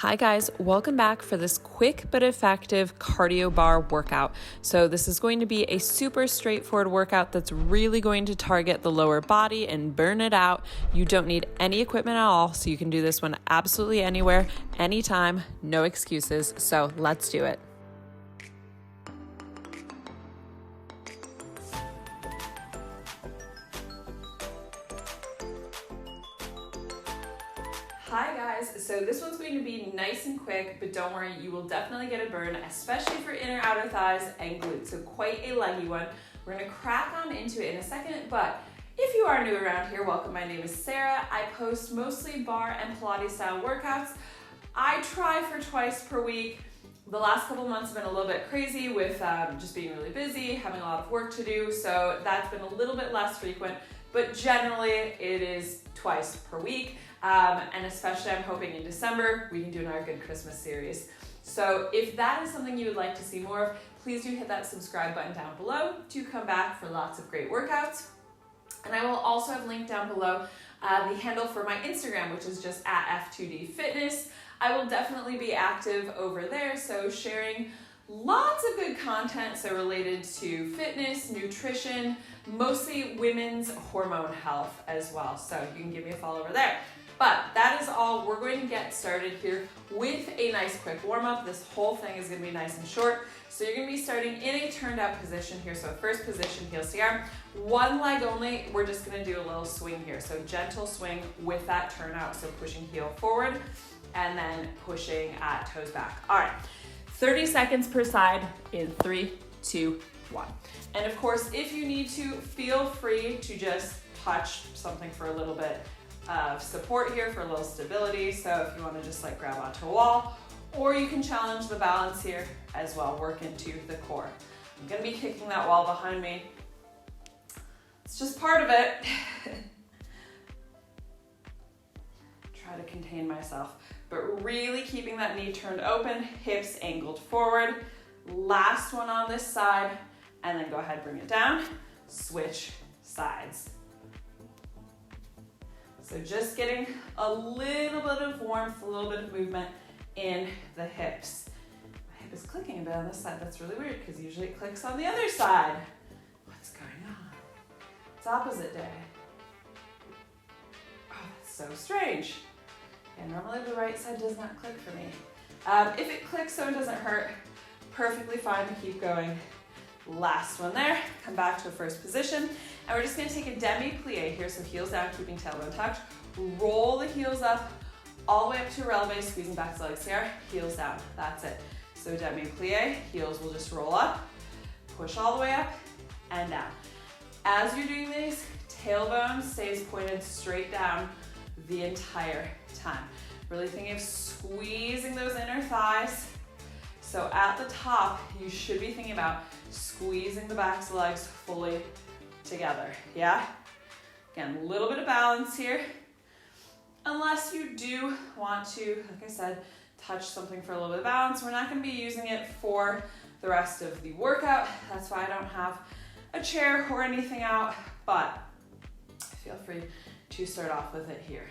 Hi guys, welcome back for this quick but effective cardio bar workout. So this is going to be a super straightforward workout that's really going to target the lower body and burn it out. You don't need any equipment at all, so you can do this one absolutely anywhere, anytime, no excuses. So let's do it. Hi guys, so this one's going to be nice and quick, but don't worry, you will definitely get a burn, especially for inner outer thighs and glutes, so quite a leggy one. We're gonna crack on into it in a second, but if you are new around here, welcome, my name is Sarah. I post mostly bar and Pilates style workouts. I try for twice per week. The last couple months have been a little bit crazy with just being really busy, having a lot of work to do, so that's been a little bit less frequent, but generally it is twice per week. And especially I'm hoping in December, we can do another good Christmas series. So if that is something you would like to see more of, please do hit that subscribe button down below to come back for lots of great workouts. And I will also have linked down below the handle for my Instagram, which is just at F2D Fitness. I will definitely be active over there, so sharing lots of good content, so related to fitness, nutrition, mostly women's hormone health as well. So you can give me a follow over there. But that is all. We're going to get started here with a nice quick warm-up. This whole thing is going to be nice and short. So you're going to be starting in a turned out position here. So first position, heels to the arm. One leg only. We're just going to do a little swing here. So gentle swing with that turnout. So pushing heel forward and then pushing toes back. All right. 30 seconds per side in 3, 2, 1. And of course, if you need to, feel free to just touch something for a little bit of support here for a little stability. So if you want to just like grab onto a wall, or you can challenge the balance here as well, work into the core. I'm going to be kicking that wall behind me. It's just part of it. Try to contain myself, but really keeping that knee turned open, hips angled forward. Last one on this side, and then go ahead, bring it down, switch sides. So just getting a little bit of warmth, a little bit of movement in the hips. My hip is clicking a bit on this side. That's really weird because usually it clicks on the other side. What's going on? It's opposite day. Oh, that's so strange. Yeah, normally the right side does not click for me. If it clicks so it doesn't hurt, perfectly fine to keep going. Last one there, come back to a first position, and we're just gonna take a demi-plié here, so heels down, keeping tailbone tucked, roll the heels up, all the way up to releve, squeezing back the legs here, heels down, that's it. So demi-plié, heels will just roll up, push all the way up and down. As you're doing these, tailbone stays pointed straight down the entire time. Really thinking of squeezing those inner thighs. So at the top, you should be thinking about squeezing the backs of the legs fully together, yeah? Again, a little bit of balance here. Unless you do want to, like I said, touch something for a little bit of balance. We're not gonna be using it for the rest of the workout. That's why I don't have a chair or anything out, but feel free to start off with it here.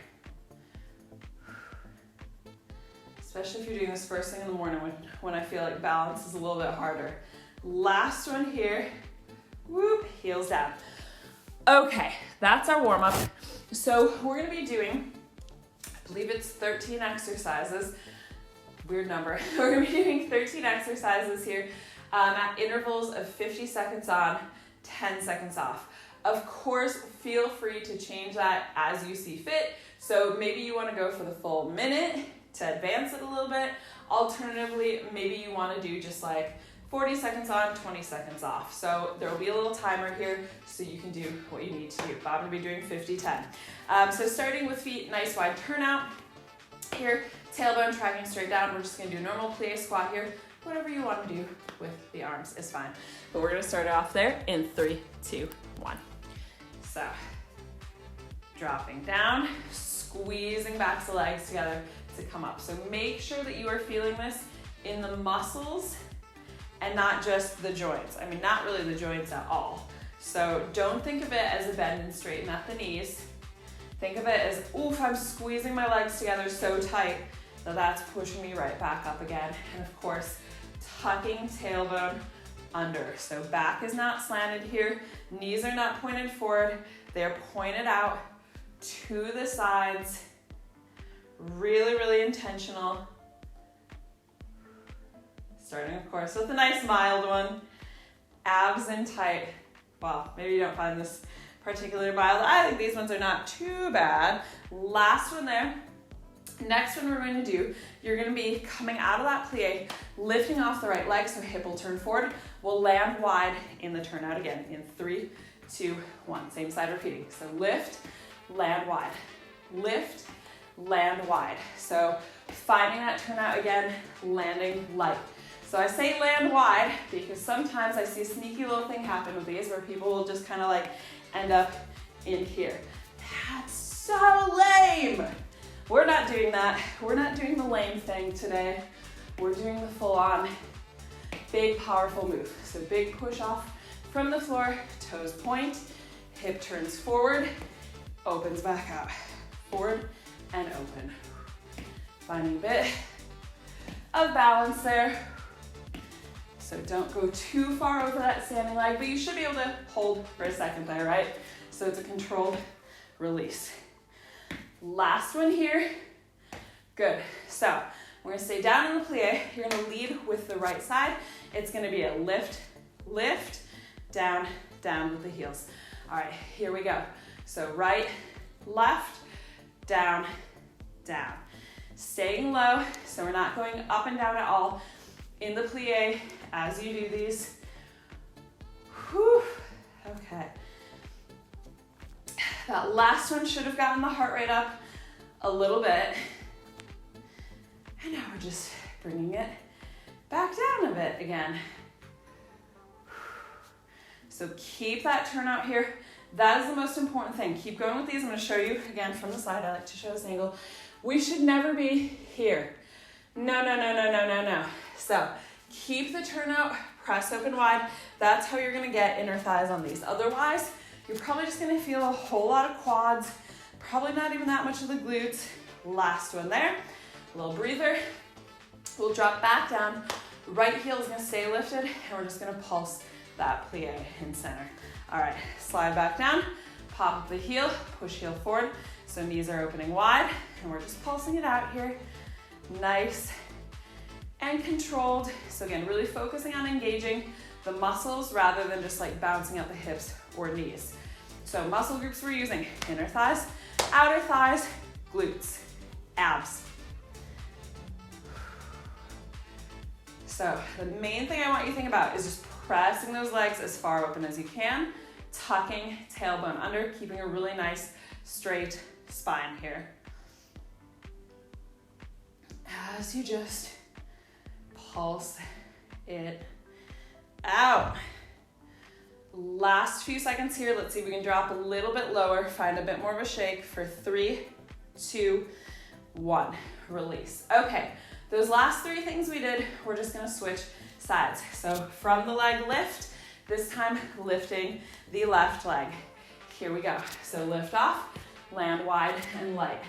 Especially if you're doing this first thing in the morning when I feel like balance is a little bit harder. Last one here, whoop, heels down. Okay, that's our warm up. So we're gonna be doing, I believe it's 13 exercises, weird number. We're gonna be doing 13 exercises here at intervals of 50 seconds on, 10 seconds off. Of course, feel free to change that as you see fit. So maybe you wanna go for the full minute to advance it a little bit. Alternatively, maybe you wanna do just like 40 seconds on, 20 seconds off. So there will be a little timer here so you can do what you need to do. But I'm gonna be doing 50-10. So starting with feet, nice wide turnout. Here, tailbone tracking straight down. We're just gonna do a normal plie squat here. Whatever you wanna do with the arms is fine. But we're gonna start off there in 3, 2, 1. So, dropping down, squeezing back the legs together to come up. So make sure that you are feeling this in the muscles and not just the joints. I mean, not really the joints at all. So don't think of it as a bend and straighten at the knees. Think of it as, oof, I'm squeezing my legs together so tight So that's pushing me right back up again. And of course, tucking tailbone under. So back is not slanted here. Knees are not pointed forward. They're pointed out to the sides. Really, really intentional. Starting, of course, with a nice mild one. Abs in tight. Well, maybe you don't find this particularly mild. I think these ones are not too bad. Last one there. Next one we're going to do, you're going to be coming out of that plie, lifting off the right leg, so hip will turn forward. We'll land wide in the turnout again in 3, 2, 1. Same side repeating. So lift, land wide. Lift, land wide. So finding that turnout again, landing light. So I say land wide because sometimes I see a sneaky little thing happen with these where people will just kind of like end up in here. That's so lame. We're not doing that. We're not doing the lame thing today. We're doing the full-on big, powerful move. So big push off from the floor, toes point, hip turns forward, opens back out, forward and open. Finding a bit of balance there. So don't go too far over that standing leg, but you should be able to hold for a second there, right? So it's a controlled release. Last one here. Good. So we're gonna stay down in the plie. You're gonna lead with the right side. It's gonna be a lift, lift, down, down with the heels. All right, here we go. So right, left, down, down. Staying low, so we're not going up and down at all. In the plie, as you do these. Whew. Okay. That last one should have gotten the heart rate up a little bit. And now we're just bringing it back down a bit again. So keep that turnout here. That is the most important thing. Keep going with these. I'm going to show you again from the side. I like to show this angle. We should never be here. No, no, no, no, no, no, no. So keep the turnout, press open wide. That's how you're going to get inner thighs on these. Otherwise, you're probably just going to feel a whole lot of quads, probably not even that much of the glutes. Last one there, a little breather. We'll drop back down. Right heel is going to stay lifted, and we're just going to pulse that plie in center. All right, slide back down, pop up the heel, push heel forward. So knees are opening wide, and we're just pulsing it out here. Nice and controlled. So again, really focusing on engaging the muscles rather than just like bouncing out the hips or knees. So muscle groups we're using: inner thighs, outer thighs, glutes, abs. So the main thing I want you to think about is just pressing those legs as far open as you can, tucking tailbone under, keeping a really nice straight spine here. As you just pulse it out. Last few seconds here. Let's see if we can drop a little bit lower, find a bit more of a shake for 3, 2, 1. Release. Okay, those last 3 things we did, we're just gonna switch sides. So from the leg lift, this time lifting the left leg. Here we go. So lift off, land wide and light.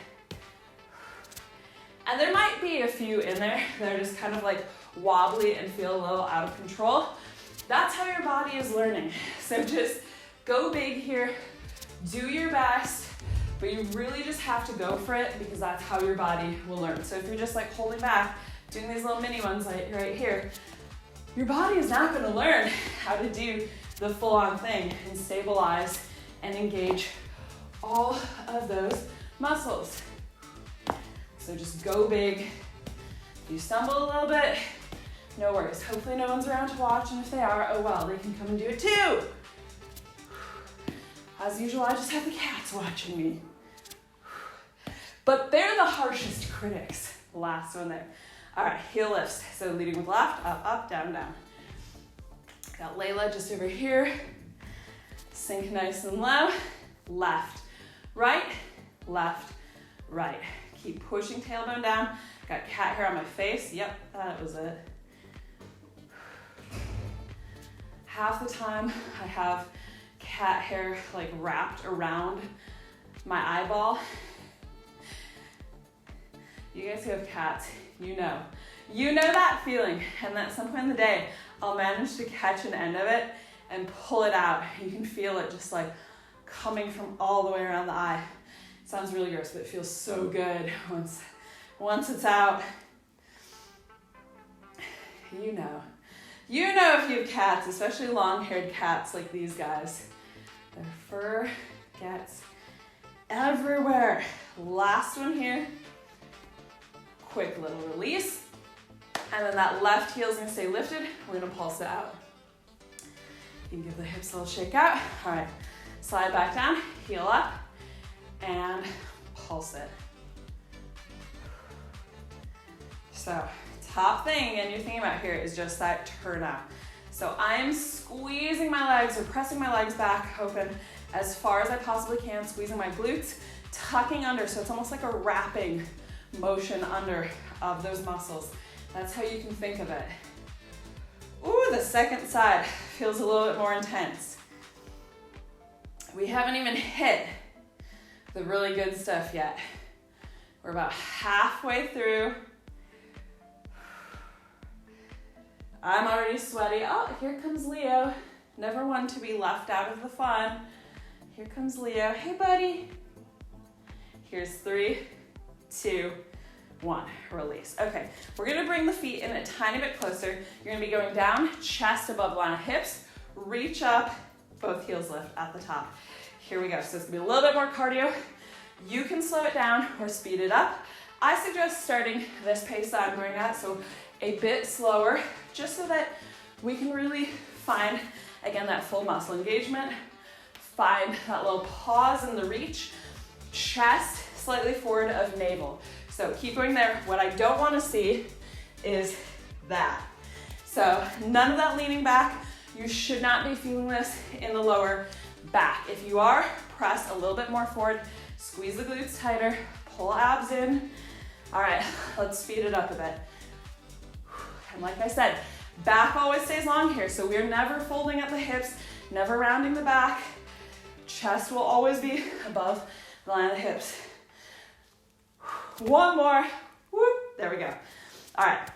And there might be a few in there that are just kind of like wobbly and feel a little out of control. That's how your body is learning. So just go big here, do your best, but you really just have to go for it because that's how your body will learn. So if you're just like holding back, doing these little mini ones like right here, your body is not gonna learn how to do the full-on thing and stabilize and engage all of those muscles. So just go big. If you stumble a little bit, no worries. Hopefully no one's around to watch, and if they are, oh well, they can come and do it too. As usual, I just have the cats watching me. But they're the harshest critics. Last one there. All right, heel lifts. So leading with left, up, up, down, down. Got Layla just over here. Sink nice and low. Left, right, right. Keep pushing tailbone down. Got cat hair on my face. Yep, that was it. Half the time I have cat hair like wrapped around my eyeball. You guys who have cats, you know that feeling, and at some point in the day, I'll manage to catch an end of it and pull it out. You can feel it just like coming from all the way around the eye. It sounds really gross, but it feels so good once it's out. You know if you have cats, especially long-haired cats like these guys. Their fur gets everywhere. Last one here. Quick little release. And then that left heel is gonna stay lifted. We're gonna pulse it out. You can give the hips a little shake out. All right, slide back down, heel up, and pulse it. So top thing, and you're thinking about here, is just that turn out. So I'm squeezing my legs or pressing my legs back open as far as I possibly can, squeezing my glutes, tucking under. So it's almost like a wrapping motion under of those muscles. That's how you can think of it. Ooh, the second side feels a little bit more intense. We haven't even hit the really good stuff yet. We're about halfway through. I'm already sweaty. Oh, here comes Leo. Never one to be left out of the fun. Here comes Leo. Hey, buddy. Here's 3, 2, 1, release. Okay, we're gonna bring the feet in a tiny bit closer. You're gonna be going down, chest above line of hips, reach up, both heels lift at the top. Here we go. So it's gonna be a little bit more cardio. You can slow it down or speed it up. I suggest starting this pace that I'm going at, so a bit slower, just so that we can really find, again, that full muscle engagement, find that little pause in the reach, chest slightly forward of navel. So keep going there. What I don't want to see is that. So none of that leaning back. You should not be feeling this in the lower back. If you are, press a little bit more forward, squeeze the glutes tighter, pull abs in. All right, let's speed it up a bit. And like I said, back always stays long here, so we're never folding at the hips, never rounding the back. Chest will always be above the line of the hips. One more, whoop, there we go. All right,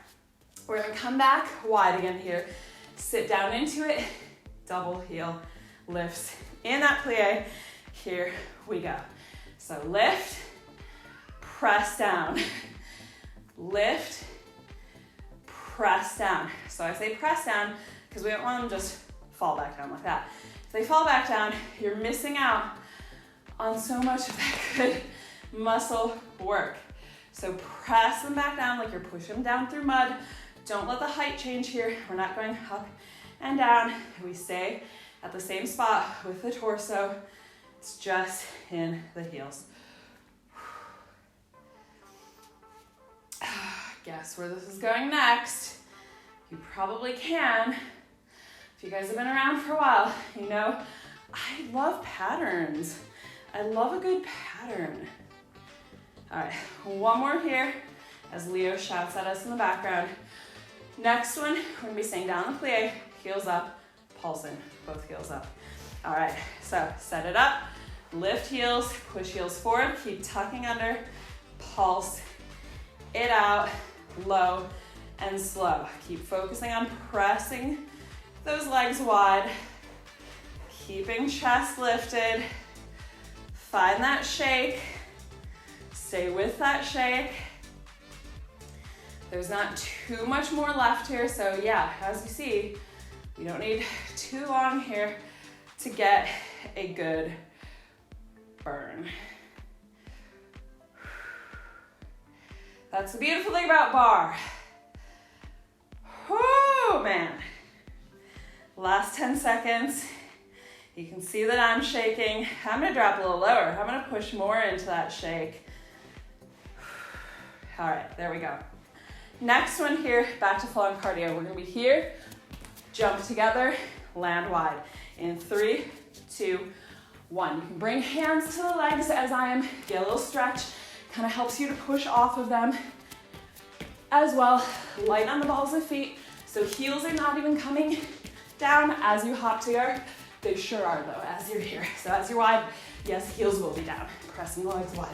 we're gonna come back wide again here. Sit down into it, double heel lifts in that plie. Here we go. So lift, press down, lift, press down. So I say press down because we don't want them to just fall back down like that. If they fall back down, you're missing out on so much of that good muscle work. So press them back down like you're pushing them down through mud. Don't let the height change here. We're not going up and down. We stay at the same spot with the torso. It's just in the heels. Guess where this is going next? You probably can. If you guys have been around for a while, you know I love patterns. I love a good pattern. All right, one more here as Leo shouts at us in the background. Next one, we're gonna be staying down the plie, heels up, pulsing, both heels up. All right, so set it up, lift heels, push heels forward, keep tucking under, pulse it out, low and slow. Keep focusing on pressing those legs wide, keeping chest lifted, find that shake, stay with that shake. There's not too much more left here, so yeah, as you see, we don't need too long here to get a good burn. That's the beautiful thing about bar. Oh man. Last 10 seconds. You can see that I'm shaking. I'm gonna drop a little lower. I'm gonna push more into that shake. All right, there we go. Next one here, back to full on cardio. We're gonna be here, jump together, land wide. In 3, 2, 1. You can bring hands to the legs as I am, get a little stretch, kind of helps you to push off of them as well. Lighten on the balls of feet, so heels are not even coming down as you hop together. They sure are though, as you're here. So as you're wide, yes, heels will be down. Pressing the legs wide.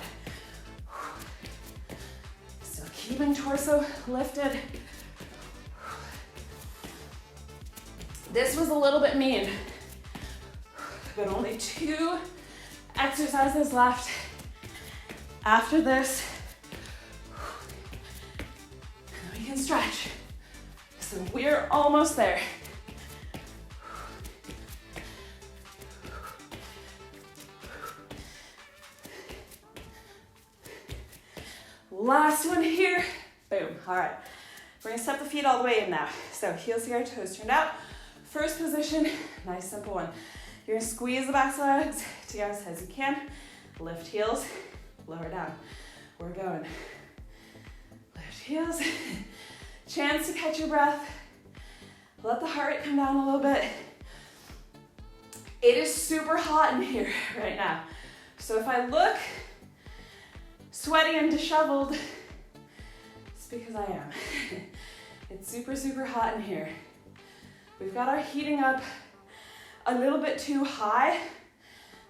keeping torso lifted. This was a little bit mean, but only 2 exercises left. After this, we can stretch. So we're almost there. Last one here. Boom. All right. We're going to step the feet all the way in now. So heels together, toes turned out. First position, nice simple one. You're going to squeeze the backs of the legs together as hard as you can. Lift heels, lower down. We're going. Lift heels. Chance to catch your breath. Let the heart rate come down a little bit. It is super hot in here right now. So if I look sweaty and disheveled, it's because I am. It's super, super hot in here. We've got our heating up a little bit too high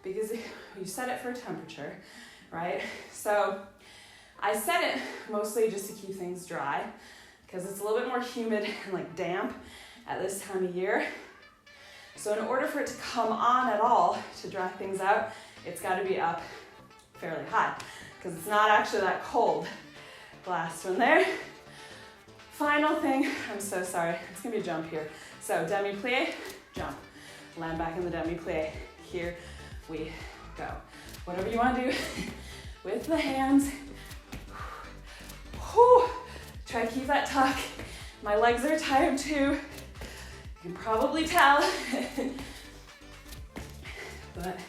because you set it for temperature, right? So I set it mostly just to keep things dry because it's a little bit more humid and like damp at this time of year. So in order for it to come on at all to dry things out, it's got to be up fairly high because it's not actually that cold. Last one there. Final thing, I'm so sorry, it's gonna be a jump here. So demi-plie, jump. Land back in the demi-plie. Here we go. Whatever you wanna do with the hands. Whew. Try to keep that tuck. My legs are tired too. You can probably tell. But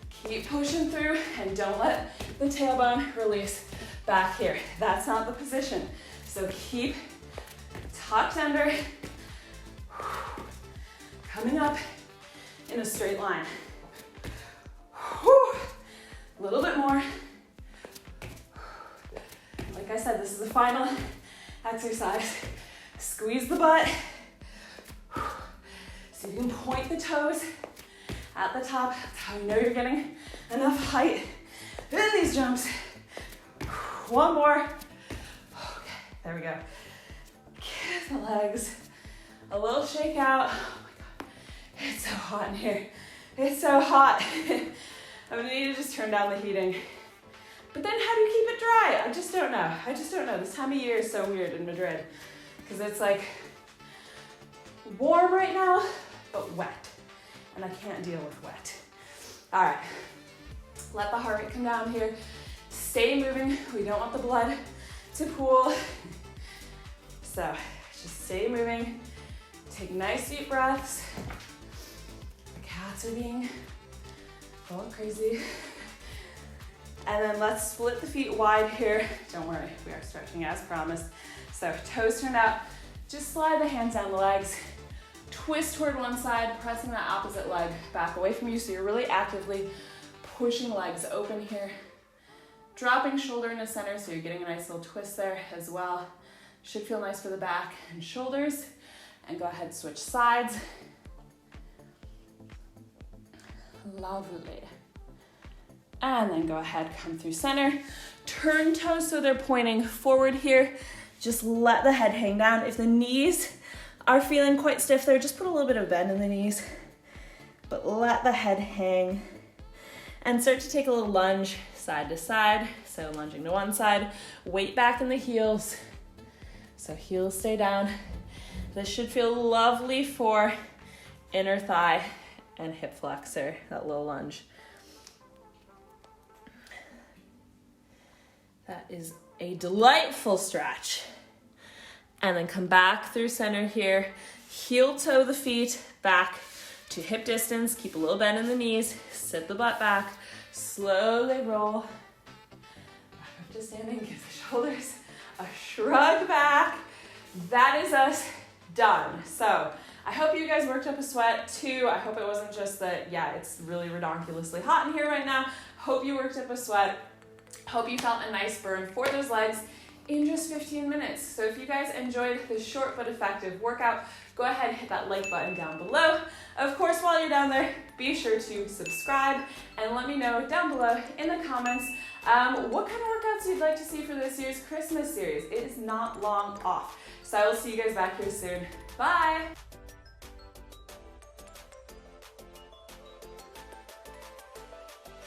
keep pushing through and don't let the tailbone release back here. That's not the position. So keep tucked under, coming up in a straight line. A little bit more. Like I said, this is the final exercise. Squeeze the butt. So you can point the toes at the top. That's how you know you're getting enough height in these jumps. One more. Okay, there we go. Give the legs a little shake out. Oh my God, it's so hot in here. It's so hot. I'm gonna need to just turn down the heating. But then how do you keep it dry? I just don't know. I just don't know. This time of year is so weird in Madrid because it's like warm right now, but wet. And I can't deal with wet. All right, let the heart rate come down here. Stay moving. We don't want the blood to pool. So just stay moving. Take nice deep breaths. The cats are being going crazy. And then let's split the feet wide here. Don't worry, we are stretching as promised. So toes turned out. Just slide the hands down the legs. Twist toward one side, pressing that opposite leg back away from you. So you're really actively pushing legs open here. Dropping shoulder into center, so you're getting a nice little twist there as well. Should feel nice for the back and shoulders. And go ahead, switch sides. Lovely. And then go ahead, come through center. Turn toes so they're pointing forward here. Just let the head hang down. If the knees are feeling quite stiff there, just put a little bit of bend in the knees. But let the head hang. And start to take a little lunge side to side. So lunging to one side, weight back in the heels. So heels stay down. This should feel lovely for inner thigh and hip flexor, that little lunge. That is a delightful stretch. And then come back through center here. Heel toe the feet back to hip distance. Keep a little bend in the knees. Sit the butt back. Slowly roll. Back up to standing. Give the shoulders a shrug back. That is us done. So I hope you guys worked up a sweat too. I hope it wasn't just that, yeah, it's really redonkulously hot in here right now. Hope you worked up a sweat. Hope you felt a nice burn for those legs in just 15 minutes. So if you guys enjoyed this short but effective workout, go ahead and hit that like button down below. Of course, while you're down there, be sure to subscribe and let me know down below in the comments what kind of workouts you'd like to see for this year's Christmas series. It is not long off. So I will see you guys back here soon. Bye!